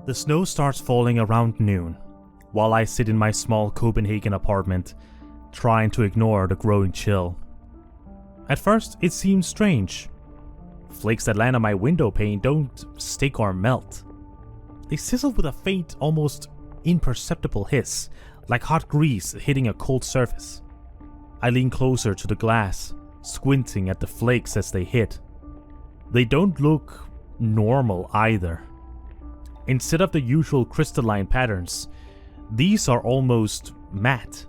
The snow starts falling around noon, while I sit in my small Copenhagen apartment, trying to ignore the growing chill. At first, it seems strange. Flakes that land on my window pane don't stick or melt. They sizzle with a faint, almost imperceptible hiss, like hot grease hitting a cold surface. I lean closer to the glass, squinting at the flakes as they hit. They don't look normal either. Instead of the usual crystalline patterns, these are almost matte.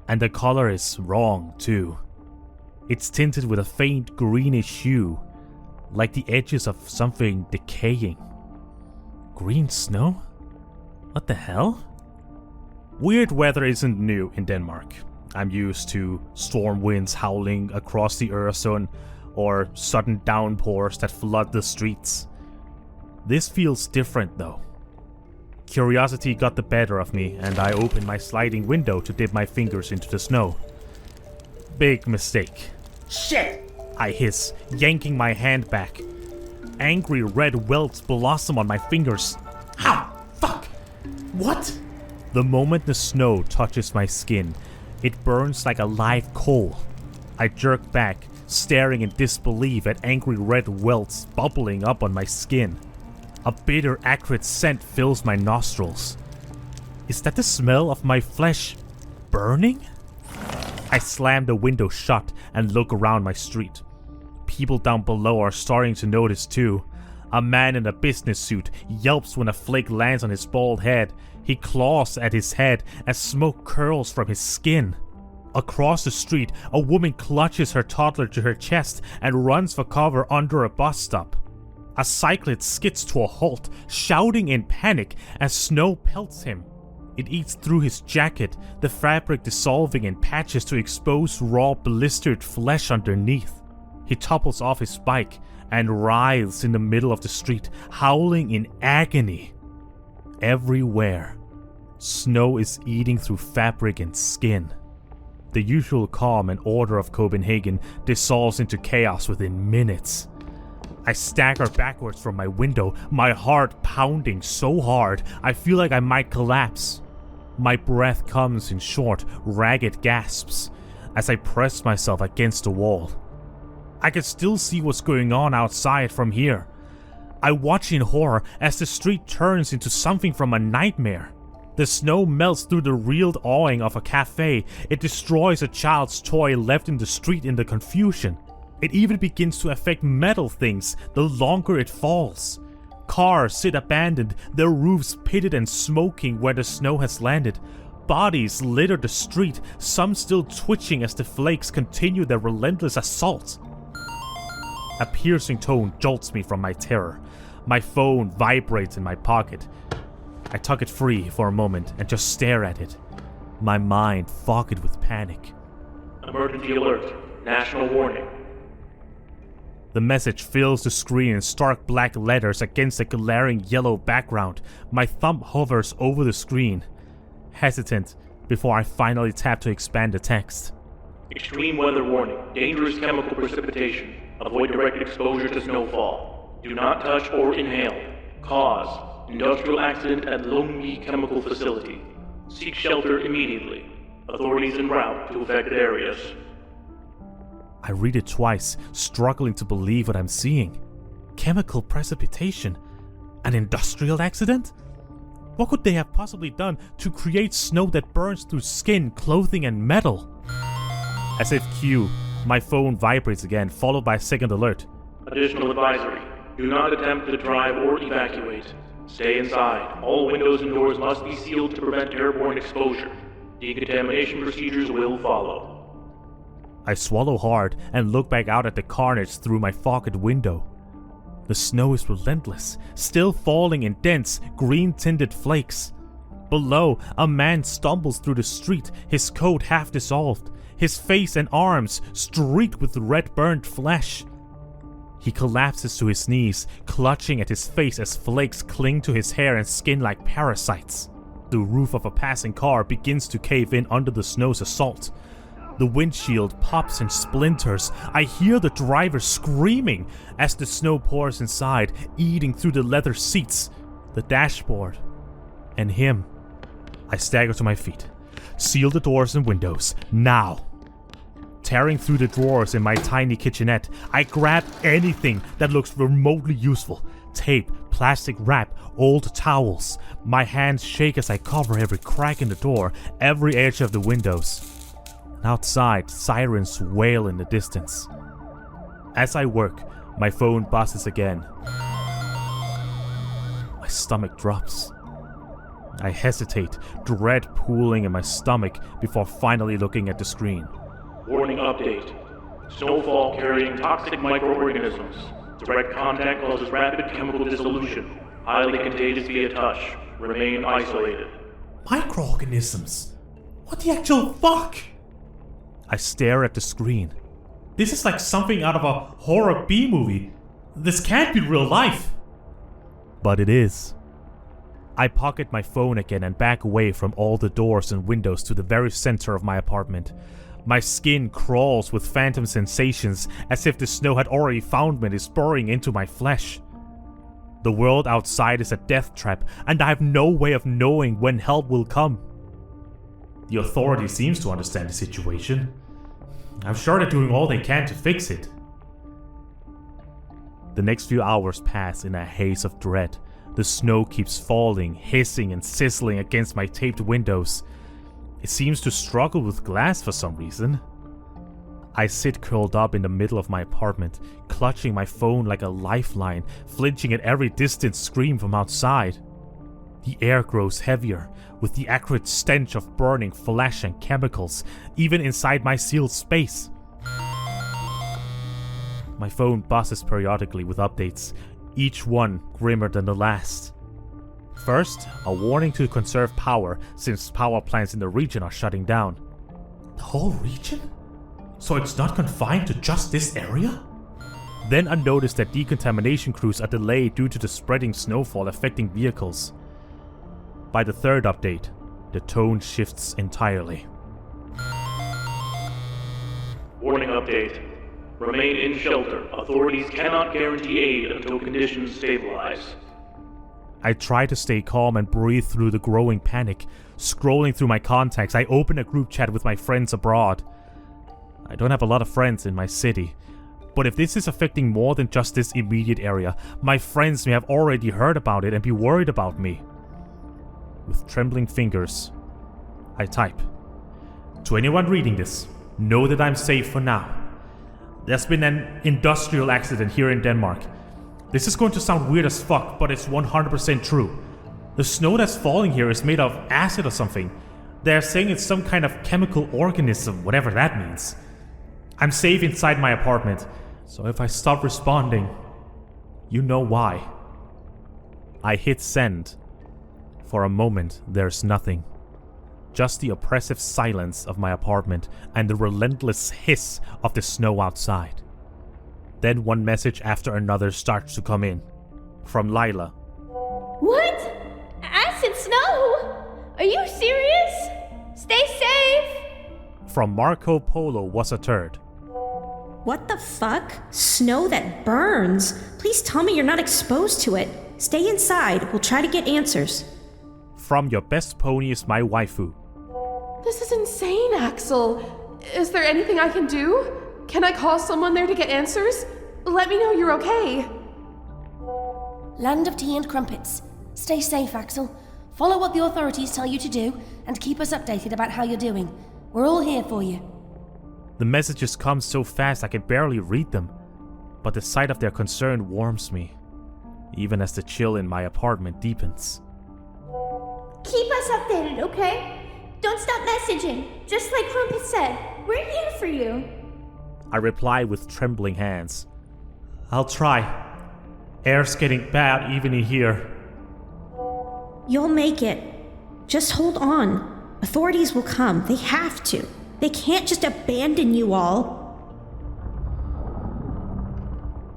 And the color is wrong too. It's tinted with a faint greenish hue, like the edges of something decaying. Green snow? What the hell? Weird weather isn't new in Denmark. I'm used to storm winds howling across the Øresund or sudden downpours that flood the streets. This feels different though. Curiosity got the better of me and I opened my sliding window to dip my fingers into the snow. Big mistake. Shit! I hiss, yanking my hand back. Angry red welts blossom on my fingers. Ow! Fuck! What? The moment the snow touches my skin, it burns like a live coal. I jerk back, staring in disbelief at angry red welts bubbling up on my skin. A bitter, acrid scent fills my nostrils. Is that the smell of my flesh burning? I slam the window shut and look around my street. People down below are starting to notice too. A man in a business suit yelps when a flake lands on his bald head. He claws at his head as smoke curls from his skin. Across the street, a woman clutches her toddler to her chest and runs for cover under a bus stop. A cyclist skids to a halt, shouting in panic as snow pelts him. It eats through his jacket, the fabric dissolving in patches to expose raw, blistered flesh underneath. He topples off his bike and writhes in the middle of the street, howling in agony. Everywhere, snow is eating through fabric and skin. The usual calm and order of Copenhagen dissolves into chaos within minutes. I stagger backwards from my window, my heart pounding so hard I feel like I might collapse. My breath comes in short, ragged gasps as I press myself against the wall. I can still see what's going on outside from here. I watch in horror as the street turns into something from a nightmare. The snow melts through the reeled awning of a cafe. It destroys a child's toy left in the street in the confusion. It even begins to affect metal things the longer it falls. Cars sit abandoned, their roofs pitted and smoking where the snow has landed. Bodies litter the street, some still twitching as the flakes continue their relentless assault. A piercing tone jolts me from my terror. My phone vibrates in my pocket. I tuck it free for a moment and just stare at it, my mind fogged with panic. Emergency alert. National warning. The message fills the screen in stark black letters against a glaring yellow background. My thumb hovers over the screen, hesitant before I finally tap to expand the text. Extreme weather warning. Dangerous chemical precipitation. Avoid direct exposure to snowfall. Do not touch or inhale. Cause: industrial accident at Longyi Chemical Facility. Seek shelter immediately. Authorities en route to affected areas. I read it twice, struggling to believe what I'm seeing. Chemical precipitation? An industrial accident? What could they have possibly done to create snow that burns through skin, clothing, and metal? As if cue, my phone vibrates again, followed by a second alert. Additional advisory. Do not attempt to drive or evacuate. Stay inside. All windows and doors must be sealed to prevent airborne exposure. Decontamination procedures will follow. I swallow hard and look back out at the carnage through my fogged window. The snow is relentless, still falling in dense, green-tinted flakes. Below, a man stumbles through the street, his coat half dissolved, his face and arms streaked with red burnt flesh. He collapses to his knees, clutching at his face as flakes cling to his hair and skin like parasites. The roof of a passing car begins to cave in under the snow's assault. The windshield pops and splinters. I hear the driver screaming as the snow pours inside, eating through the leather seats. the dashboard, and him. I stagger to my feet. Seal the doors and windows, now. Tearing through the drawers in my tiny kitchenette, I grab anything that looks remotely useful. Tape, plastic wrap, old towels. My hands shake as I cover every crack in the door, every edge of the windows. Outside, sirens wail in the distance. As I work, my phone buzzes again. My stomach drops. I hesitate, dread pooling in my stomach before finally looking at the screen. Warning update. Snowfall carrying toxic microorganisms. Direct contact causes rapid chemical dissolution. Highly contagious via touch. Remain isolated. Microorganisms? What the actual fuck? I stare at the screen. This is like something out of a horror B-movie. This can't be real life. But it is. I pocket my phone again and back away from all the doors and windows to the very center of my apartment. My skin crawls with phantom sensations as if the snow had already found me and is burrowing into my flesh. The world outside is a death trap, and I have no way of knowing when help will come. The authority seems to understand the situation. I'm sure they're doing all they can to fix it. The next few hours pass in a haze of dread. The snow keeps falling, hissing and sizzling against my taped windows. It seems to struggle with glass for some reason. I sit curled up in the middle of my apartment, clutching my phone like a lifeline, flinching at every distant scream from outside. The air grows heavier, with the acrid stench of burning flesh and chemicals, even inside my sealed space. My phone buzzes periodically with updates, each one grimmer than the last. First, a warning to conserve power since power plants in the region are shutting down. The whole region? So it's not confined to just this area? Then a notice that decontamination crews are delayed due to the spreading snowfall affecting vehicles. By the third update, the tone shifts entirely. Warning update. Remain in shelter. Authorities cannot guarantee aid until conditions stabilize. I try to stay calm and breathe through the growing panic. Scrolling through my contacts, I open a group chat with my friends abroad. I don't have a lot of friends in my city, but if this is affecting more than just this immediate area, my friends may have already heard about it and be worried about me. With trembling fingers, I type. To anyone reading this, know that I'm safe for now. There's been an industrial accident here in Denmark. This is going to sound weird as fuck, but it's 100% true. The snow that's falling here is made of acid or something. They're saying it's some kind of chemical organism, whatever that means. I'm safe inside my apartment, so if I stop responding, you know why. I hit send. For a moment, there's nothing. Just the oppressive silence of my apartment and the relentless hiss of the snow outside. Then one message after another starts to come in. From Lila. What? Acid snow? Are you serious? Stay safe! From MarcoPoloWasaTurd. What the fuck? Snow that burns? Please tell me you're not exposed to it. Stay inside. We'll try to get answers. From YourBestPoneisMyWaifu. This is insane, Axel. Is there anything I can do? Can I call someone there to get answers? Let me know you're okay. LandofTeaandCrumpets. Stay safe, Axel. Follow what the authorities tell you to do, and keep us updated about how you're doing. We're all here for you. The messages come so fast I can barely read them, but the sight of their concern warms me, even as the chill in my apartment deepens. Keep us updated, okay? Don't stop messaging. Just like Crumpet said, we're here for you. I reply with trembling hands. I'll try. Air's getting bad even in here. You'll make it. Just hold on. Authorities will come. They have to. They can't just abandon you all.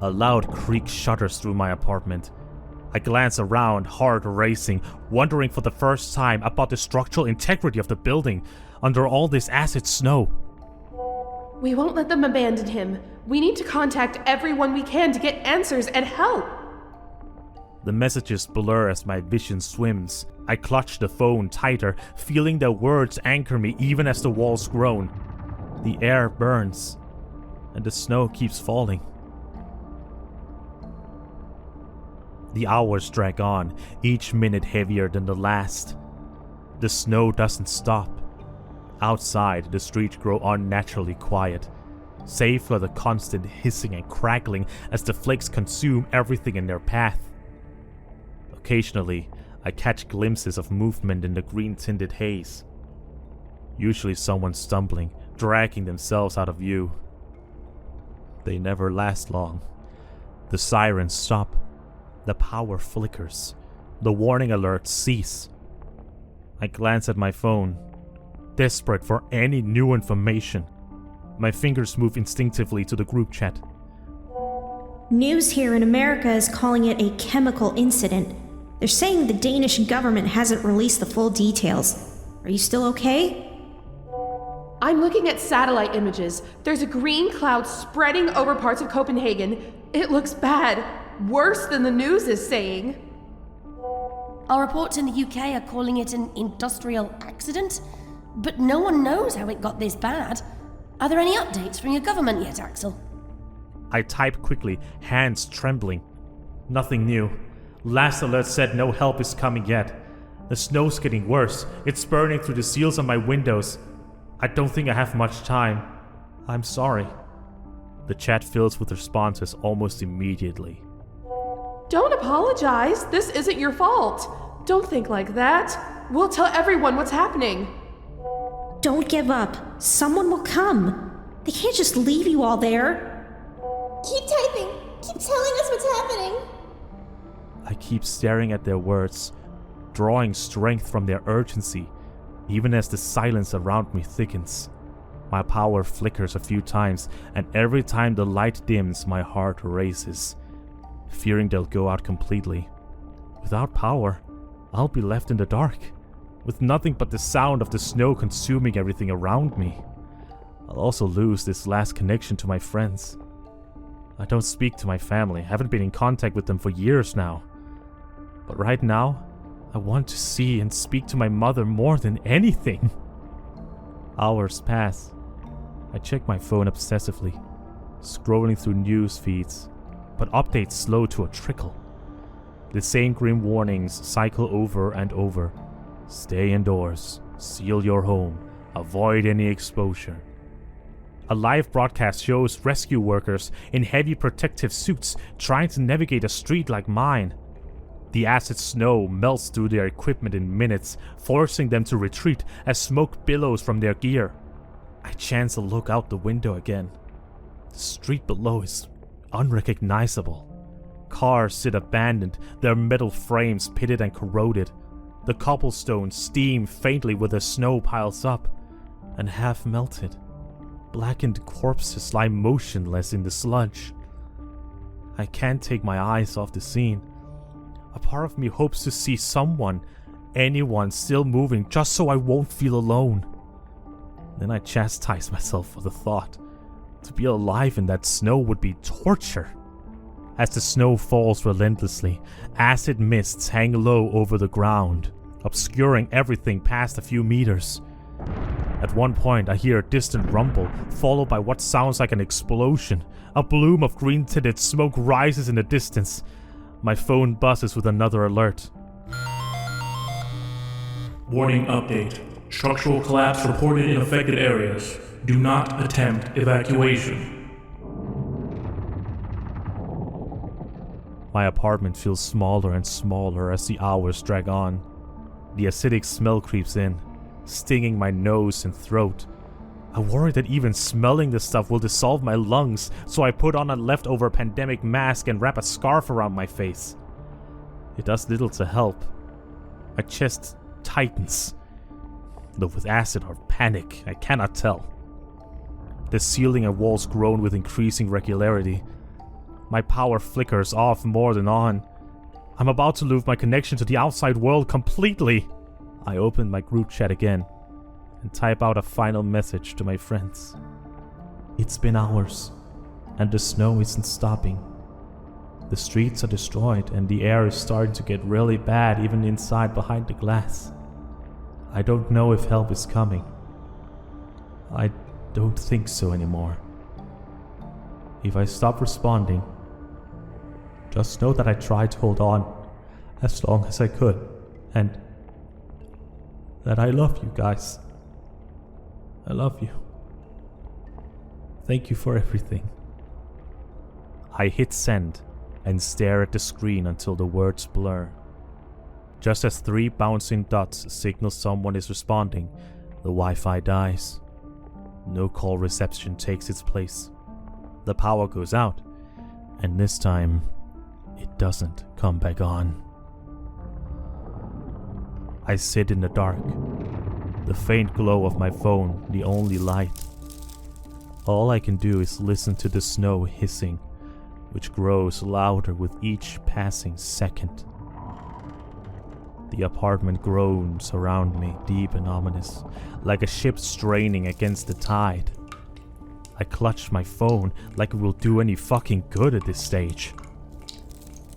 A loud creak shudders through my apartment. I glance around, heart racing, wondering for the first time about the structural integrity of the building under all this acid snow. We won't let them abandon him. We need to contact everyone we can to get answers and help. The messages blur as my vision swims. I clutch the phone tighter, feeling their words anchor me even as the walls groan. The air burns, and the snow keeps falling. The hours drag on, each minute heavier than the last. The snow doesn't stop. Outside, the streets grow unnaturally quiet, save for the constant hissing and crackling as the flakes consume everything in their path. Occasionally, I catch glimpses of movement in the green-tinted haze. Usually someone stumbling, dragging themselves out of view. They never last long. The sirens stop. The power flickers. The warning alerts cease. I glance at my phone, desperate for any new information. My fingers move instinctively to the group chat. News here in America is calling it a chemical incident. They're saying the Danish government hasn't released the full details. Are you still okay? I'm looking at satellite images. There's a green cloud spreading over parts of Copenhagen. It looks bad. Worse than the news is saying. Our reports in the UK are calling it an industrial accident, but no one knows how it got this bad. Are there any updates from your government yet, Axel? I type quickly, hands trembling. Nothing new. Last alert said no help is coming yet. The snow's getting worse. It's burning through the seals on my windows. I don't think I have much time. I'm sorry. The chat fills with responses almost immediately. Don't apologize. This isn't your fault. Don't think like that. We'll tell everyone what's happening. Don't give up. Someone will come. They can't just leave you all there. Keep typing. Keep telling us what's happening. I keep staring at their words, drawing strength from their urgency, even as the silence around me thickens. My power flickers a few times, and every time the light dims, my heart races, fearing they'll go out completely. Without power, I'll be left in the dark, with nothing but the sound of the snow consuming everything around me. I'll also lose this last connection to my friends. I don't speak to my family, haven't been in contact with them for years now. But right now, I want to see and speak to my mother more than anything. Hours pass. I check my phone obsessively, scrolling through news feeds, but updates slow to a trickle. The same grim warnings cycle over and over. Stay indoors, seal your home, avoid any exposure. A live broadcast shows rescue workers in heavy protective suits trying to navigate a street like mine. The acid snow melts through their equipment in minutes, forcing them to retreat as smoke billows from their gear. I chance a look out the window again. The street below is unrecognizable. Cars sit abandoned, their metal frames pitted and corroded. The cobblestones steam faintly where the snow piles up, and half melted, blackened corpses lie motionless in the sludge. I can't take my eyes off the scene. A part of me hopes to see someone, anyone still moving, just so I won't feel alone. Then I chastise myself for the thought. To be alive in that snow would be torture. As the snow falls relentlessly, acid mists hang low over the ground, obscuring everything past a few meters. At one point, I hear a distant rumble, followed by what sounds like an explosion. A bloom of green-tinted smoke rises in the distance. My phone buzzes with another alert. Warning update. Structural collapse reported in affected areas. Do not attempt evacuation. My apartment feels smaller and smaller as the hours drag on. The acidic smell creeps in, stinging my nose and throat. I worry that even smelling the stuff will dissolve my lungs, so I put on a leftover pandemic mask and wrap a scarf around my face. It does little to help. My chest tightens, though with acid or panic, I cannot tell. The ceiling and walls groan with increasing regularity. My power flickers off more than on. I'm about to lose my connection to the outside world completely. I open my group chat again and type out a final message to my friends. It's been hours, and the snow isn't stopping. The streets are destroyed and the air is starting to get really bad even inside behind the glass. I don't know if help is coming. I don't think so anymore. If I stop responding, just know that I tried to hold on as long as I could, and that I love you guys. I love you. Thank you for everything. I hit send and stare at the screen until the words blur. Just as 3 bouncing dots signal someone is responding, the Wi-Fi dies. No call reception takes its place. The power goes out, and this time, it doesn't come back on. I sit in the dark, the faint glow of my phone the only light. All I can do is listen to the snow hissing, which grows louder with each passing second. The apartment groans around me, deep and ominous, like a ship straining against the tide. I clutch my phone like it will do any fucking good at this stage.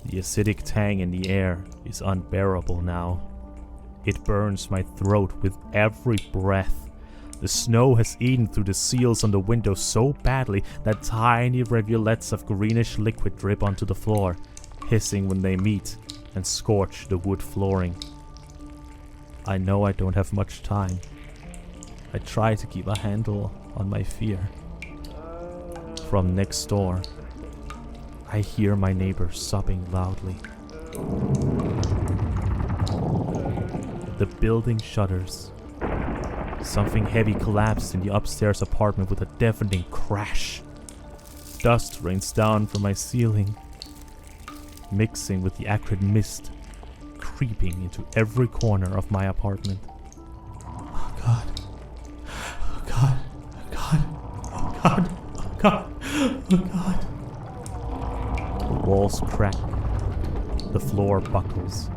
The acidic tang in the air is unbearable now. It burns my throat with every breath. The snow has eaten through the seals on the windows so badly that tiny rivulets of greenish liquid drip onto the floor, hissing when they meet and scorch the wood flooring. I know I don't have much time. I try to keep a handle on my fear. From next door, I hear my neighbor sobbing loudly. The building shudders. Something heavy collapsed in the upstairs apartment with a deafening crash. Dust rains down from my ceiling, mixing with the acrid mist, creeping into every corner of my apartment. Oh God. Oh God. Oh God. Oh God. Oh God. Oh God. The walls crack. The floor buckles.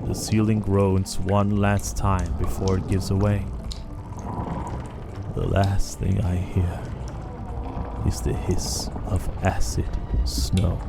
The ceiling groans one last time before it gives away. The last thing I hear is the hiss of acid snow.